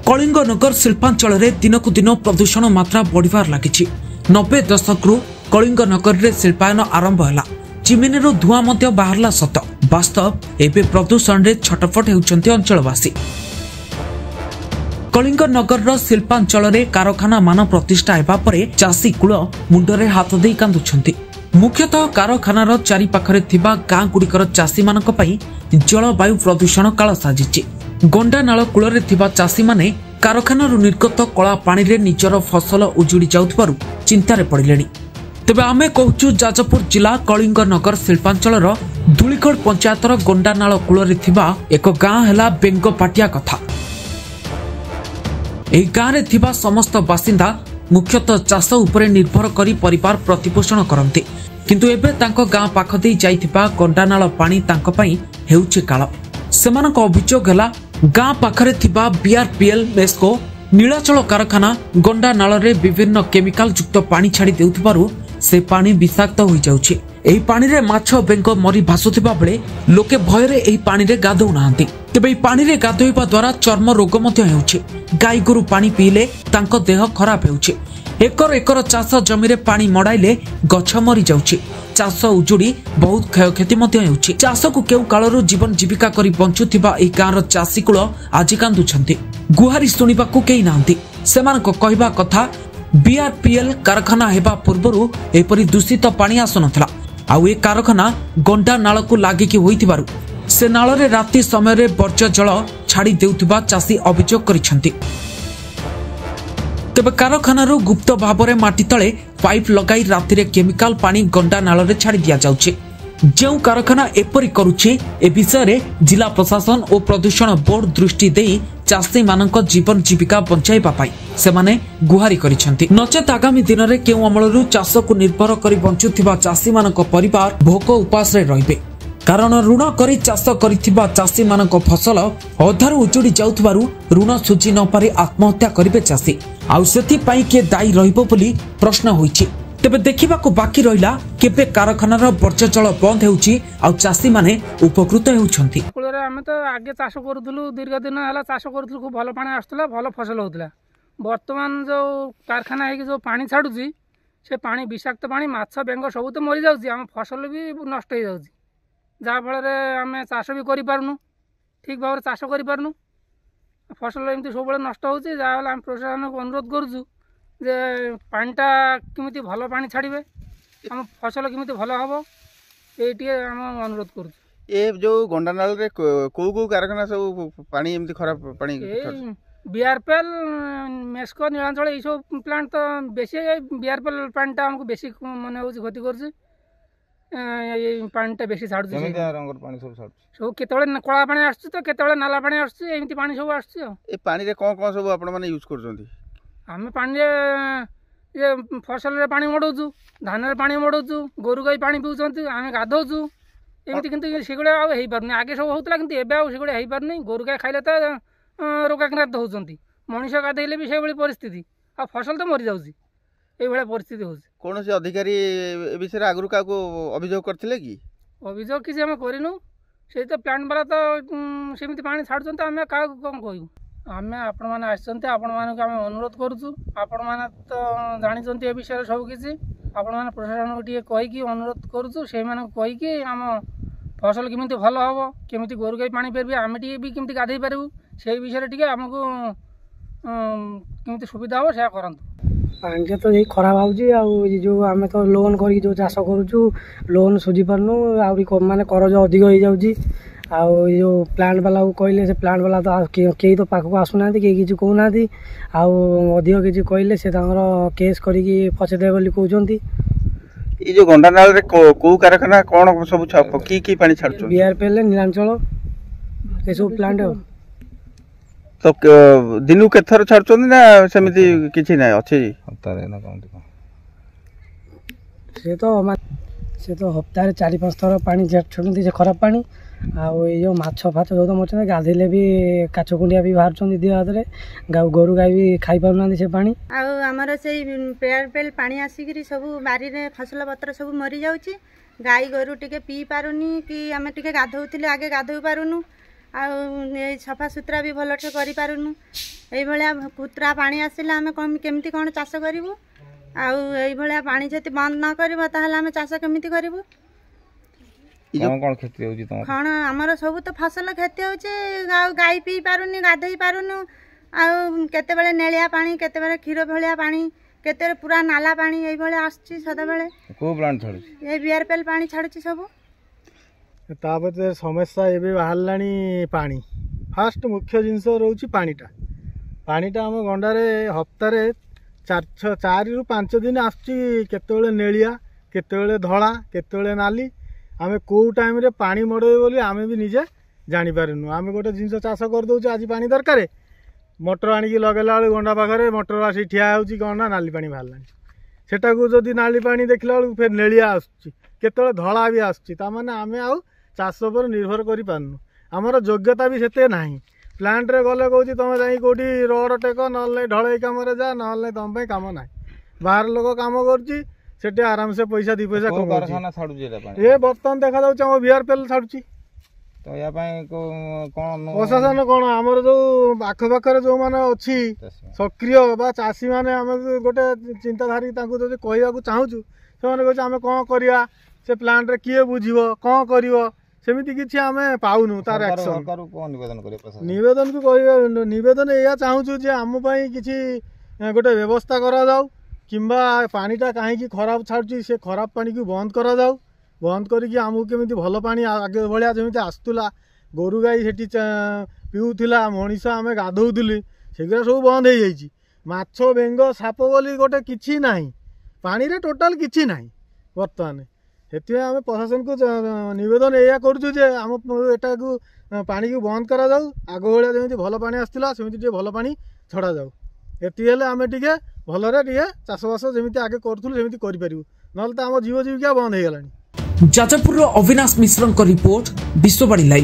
कलिंगनगर शिल्पांचल दिनकु दिन प्रदूषण मात्रा बढ़िबार लागिछि। 90 दशकरू कलिंगनगर रे शिल्पायन आरंभ होला। चिमिनीरू धुआं मध्य बाहरला सत, वास्तव एबे प्रदूषण रे छटपट हेउचंती अंचलवासी। कलिंगनगर शिल्पांचल रे कारखाना मान प्रतिष्ठा हेबा परे चाषी कूल मुंडरे हाथ देई कांदुछंती। मुख्यतः कारखानार चारि पाखरे थिबा गाँ गुड़िकर चाषी मानक पई जलवायु प्रदूषण काल साजिछि। गंडानाल कूलरे थिबा चाषी माने कारखानारू निर्गत कला पानी रे निजर फसल उजुड़ी जाउथबारु चिंतारे पड़िलेनी। तेबे आमे कहूचु जाजपुर जिला कलिंगनगर शिल्पांचलर धुलिखोड़ पंचायतर गंडानाल कूलरे थिबा एक गाँ हेला बेंगपाटिया कथा। एही गाँ रे थिबा समस्त बासिंदा मुख्यतः चाष उपरे निर्भर करी परिवार प्रतिपोषण करते, किंतु एबे तांको गाँ पाख देई जाइथिबा गंडानाल पानी तांको पई हेउछि काल। सेमानक अभियोग हेला गाँ पाखरे थिबा बीआरपीएल मेस्को नीलाचल कारखाना गंडानाल रे विभिन्न केमिकाल युक्त पानी छाड़ी देउथिबारु से पानी विषाक्त होई जाउछि। एही पानी रे माछ बेंग मरी भासुथिबा बेले लोके भय रे एही पानी रे गाधौ नाहंती। तेबे एही पानी रे गाधोइबा द्वारा चर्म रोग मध्य हेउछि। गाई गोरु पानी पीले तांको देह खराब हेउछि। एकर एकर चाष जमी रे पानी मडाइले गछ मरी जाउछि। चाष उजुड़ी बहुत क्षयक्षति मध्य हेउछि। चाष को केउ कालरू जीवन जीविका करी बंचुथिबा एही गाँर चाषी कुल आज कांदुछंती। गुहारी सुनिबाकू केही नाहंती। सेमानक कहिबा कथा बीआरपीएल कारखाना हेबा पूर्वरु एपरि दूषित पानी आसुनथला। आउ ए कारखाना गंडा नाल को लागिकी होइथिबारु से नाल रे राति समय रे वर्ज्य जल छाड़ी देउथिबा चाषी अभियोग करिसंती। तेबे कारखानारू गुप्त भाबरे माटी तळे पाइप लगाई राति रे केमिकाल पानी गंडा नाल रे छाड़ी दिया जाउछि। जेउ कारखाना एपरि करूछि ए विषय रे जिला प्रशासन और प्रदूषण बोर्ड दृष्टि देई चाषी मानक जीवन जीविका बंचाइबा पाई सेमाने गुहारी करिसंती। नचेत आगामी दिन रे केउ अमलरू चाष को निर्भर करी बंचुथिबा चाषी मानक परिवार भोक उपास रे रहिबे। कारण ऋण करी चाष करिथिबा चाषी मानक फसल अधारू उजुड़ी जाउथबारु ऋण सुझी न पारि आत्महत्या करिबे चाषी। आउ सेथि पई के दायी रहिबो बोली प्रश्न होइछि। तेबे देखिबाकू बाकी रहिला केबे कारखानार वर्ज्य जल बंद हेउछि आ चाषी माने उपकृत हेउछंती। कुलरे आमे तो आगे चाष करूथलु, दीर्घ दिन हला चाष करूथलु, खूब भल पानी आस्तला, भल फसल होतला। वर्तमान जो कारखाना है कि जो पानी छाडुछि से पानी विषाक्त पानी, माछ बेंग सब तो मरि जाउछि। हम फसल भी नष्ट हो जाउछि, जा फल आमे चाष भी करि पारुनु, ठीक भाव चाष करि पारुनु। फसल एमती सब नष्ट होछि। जा हम प्रशासन को अनुरोध करूछु जे पानीटा केमिति भल पानी छाड़िबे, हम फसल केमिति भल हबो, एटी हम अनुरोध करूछु। ए जो गंडानाल रे को कारखाना सब पानी एमती खराब पानी बीआरपीएल मेस्को नीलांचल ए सब प्लांट तो बेसी बीआरपीएल पानीटा हमको बेसी मन होछि क्षति करछि। पानीटा बेसी छाड़ुछि। रंगर पानी सब छाड़ुछि। सब केतळे कळा पानी आछछि तो केतळे नाला पानी आछछि, एमती पानी सब आछछि। ए पानी रे कोन कोन सब आपण माने यूज करछंती? आमे पानी ये फसल रे पानी मडौछु, धान रे पानी मडौछु, गोरु गाई पानी पिउछंती, आमे गाधौछु एमती। किंतु सेगुडा आ हेई परनी। आगे सब होतला किंतु एबे आ सेगुडा हेई परनी। गोरु गाई खाइले त रोगाक्रांत होउछंती, मनुष्य गाधैले भी सेबळी परिस्थिति, आ फसल तो मरि जाउछि। ए भले परिस्थिति होउछि। कोनोसी अधिकारी ए विषय आगरु काको अभियोग करथिले कि? अभियोग किसी हम करिनु। से तो प्लांट वाला तो सेमिति पानी छाडुछंत, आमे का कोन कहिउ। आमे आपण माने आछंते, आपण माने आमे अनुरोध करूछु। आपण माने तो जानिछंती ए विषय सब किछि। आपण माने प्रशासन को टिके कहि कि अनुरोध करूछु, से माने कहि कि हम फसल केमिति भल हबो, केमिति गोरु गाई पानी पेरबे, आमे टिके भी केमिति गाधै पारबु, से विषय टिके हमको केमिति सुविधा हो से करंतु। पानी तो यही खराब आउछि। आ जो आमे तो लोन करी जो चाष करूछु, लोन सुझी पारनु, आउरी माने करज अधिक हो जाउछि। आ जो प्लांट वाला को कहले से प्लांट वाला तो केही तो पाखको आसुना, केही किछि कहू ना, अधिक किछि कहले से तांगर केस करिकी फसे दे बोली कहउछंती। ए जो गंडानाल रे को कारखाना कोन सब की पानी छाडछु? बीआरपीएल नीलांचल ए सब प्लांट तो दिनु केथर छाडछन ना सेमिति किछि नै अछि? हप्तारे ना कोन से तो हप्तारे 4-5 थर पानी छाडछन, से खराब पानी। जो माछ फाछ जो तो मरछन, गाधेले भी काछ कुंडिया भी बाहरछन दिया हातरे, गोरु गाई भी खाई पारुना से पानी। आमर से बीआरपीएल पानी आसिक सब बारी रे फसल पत्र सब मरी जाउछि। गाई गोरु टिके पी पारुनी कि आमे टिके गाधौथिले आगे गाधौ पारुनु। आ सफा सुतरा भी भल से करि पारुनु। এইভাবে কুତরা পানি আসলে আমি কেମିତି କ'ଣ ଚାଷ କରିବୁ ଆଉ এইভাবে ପାଣି ଯଦି ବନ୍ଦ ନ କରିବ ତାହେଲେ ଆମେ ଚାଷ କେମିତି କରିବୁ କ'ଣ କ୍ଷତି ହେଉଛି ତମର କ'ଣ ଆମର ସବୁ ତ ଫସଲ କ୍ଷତି ହେଉଛି ଆଉ ଗାଈ ପିଇ ପାରୁନି ଗାଧେଇ ପାରୁନୁ ଆଉ କେତେବେଳେ ନେଳିଆ ପାଣି କେତେବେଳେ କ୍ଷୀର ଭଳିଆ ପାଣି କେତେବେଳେ ପୁରା ନାଲା ପାଣି এইভাবে ଆସୁଛି ସଦାବେଳେ କୋଉ ପ୍ଲାଣ୍ଟ ଛାଡୁଛି এই ବିଆରପିଏଲ୍ ପାଣି ଛାଡୁଛି ସବୁ ତାପରେ ସମସ୍ୟା ଏବେ ବାହାରିଲାଣି ପାଣି ଫାଷ୍ଟ ମୁଖ୍ୟ ଜିନିଷ ରହୁଛି ପାଣିଟା ଆମ ଗଣ୍ଡାରେ ହପ୍ତାରେ 4 ରୁ 5 ଦିନ ଆସୁଛି କେତେବେଳେ ନେଳିଆ କେତେବେଳେ ଧଳା କେତେବେଳେ ନାଲି ଆମେ କେଉଁ ଟାଇମ୍ରେ ପାଣି ମଡ଼େଇବୁ ବୋଲି ଆମେ ବି ନିଜେ ଜାଣିପାରୁନୁ ଆମେ ଗୋଟେ ଜିନିଷ ଚାଷ କରିଦେଉଛୁ ଆଜି ପାଣି ଦରକାର ମଟର ଆଣିକି ଲଗାଇଲା ବେଳକୁ ଗଣ୍ଡା ପାଖରେ ମଟର ଆସିକି ଠିଆ ହେଉଛି କ'ଣ ନା ନାଲି ପାଣି ବାହାରିଲାଣି ସେଟାକୁ ଯଦି ନାଲି ପାଣି ଦେଖିଲା ବେଳକୁ ଫେର ନେଳିଆ ଆସୁଛି କେତେବେଳେ ଧଳା ବି ଆସୁଛି ତାମାନେ ଆମେ ଆଉ ଚାଷ ଉପରେ ନିର୍ଭର କରିପାରୁନୁ ଆମର ଯୋଗ୍ୟତା ବି ସେତେ ନାହିଁ ପ୍ଲାଣ୍ଟରେ ଗଲେ କହୁଛି ତୁମେ ଯାଇ କେଉଁଠି ରଡ଼ ଟେକ ନହେଲେ ନାହିଁ ଢଳେଇ କାମରେ ଯା ନହେଲେ ନାହିଁ ତୁମ ପାଇଁ କାମ ନାହିଁ ବାହାର ଲୋକ କାମ କରୁଛି ସେଠି ଆରାମସେ ପଇସା 2 ପଇସା କମାଉଛି ଏ ବର୍ତ୍ତମାନ ଦେଖାଯାଉଛି ଆମ ବିଆରପିଏଲ୍ ଛାଡୁଛି ତ ୟା ପାଇଁ କ'ଣ ପ୍ରଶାସନ କ'ଣ ଆମର ଯେଉଁ ଆଖପାଖରେ ଯେଉଁମାନେ ଅଛି ସକ୍ରିୟ ବା ଚାଷୀମାନେ ଆମେ ଗୋଟେ ଚିନ୍ତାଧାରୀ ତାଙ୍କୁ ଯଦି କହିବାକୁ ଚାହୁଁଛୁ ସେମାନେ କହୁଛି ଆମେ କ'ଣ କରିବା ସେ ପ୍ଲାଣ୍ଟରେ କିଏ ବୁଝିବ କ'ଣ କରିବ ସେମିତି କିଛି ଆମେ ପାଉନୁ ତାର ଆକ୍ସନ ନିବେଦନକୁ କହିବା ନିବେଦନ ଏଇଆ ଚାହୁଁଛୁ ଯେ ଆମ ପାଇଁ କିଛି ଗୋଟେ ବ୍ୟବସ୍ଥା କରାଯାଉ କିମ୍ବା ପାଣିଟା କାହିଁକି ଖରାପ ଛାଡ଼ୁଛି ସେ ଖରାପ ପାଣିକୁ ବନ୍ଦ କରାଯାଉ ବନ୍ଦ କରିକି ଆମକୁ କେମିତି ଭଲ ପାଣି ଆଗ ଭଳିଆ ଯେମିତି ଆସୁଥିଲା ଗୋରୁ ଗାଈ ସେଠି ପିଉଥିଲା ମଣିଷ ଆମେ ଗାଧଉଥିଲି ସେଗୁଡ଼ା ସବୁ ବନ୍ଦ ହେଇଯାଇଛି ମାଛ ବେଙ୍ଗ ସାପ ବୋଲି ଗୋଟେ କିଛି ନାହିଁ ପାଣିରେ ଟୋଟାଲ କିଛି ନାହିଁ ବର୍ତ୍ତମାନ ସେଥିପାଇଁ ଆମେ ପ୍ରଶାସନକୁ ନିବେଦନ ଏଇଆ କରୁଛୁ ଯେ ଆମ ଏଟାକୁ ପାଣିକୁ ବନ୍ଦ କରାଯାଉ ଆଗ ଭଳିଆ ଯେମିତି ଭଲ ପାଣି ଆସୁଥିଲା ସେମିତି ଟିକେ ଭଲ ପାଣି ଛଡ଼ାଯାଉ ଏତିକି ହେଲେ ଆମେ ଟିକେ ଭଲରେ ଟିକେ ଚାଷବାସ ଯେମିତି ଆଗେ କରୁଥିଲୁ ସେମିତି କରିପାରିବୁ ନହେଲେ ତ ଆମ ଜୀବ ଜୀବିକା ବନ୍ଦ ହେଇଗଲାଣି ଯାଜପୁରର ଅବିନାଶ ମିଶ୍ରଙ୍କ ରିପୋର୍ଟ ବିଶ୍ୱବାଣୀ ଲାଇଭ୍।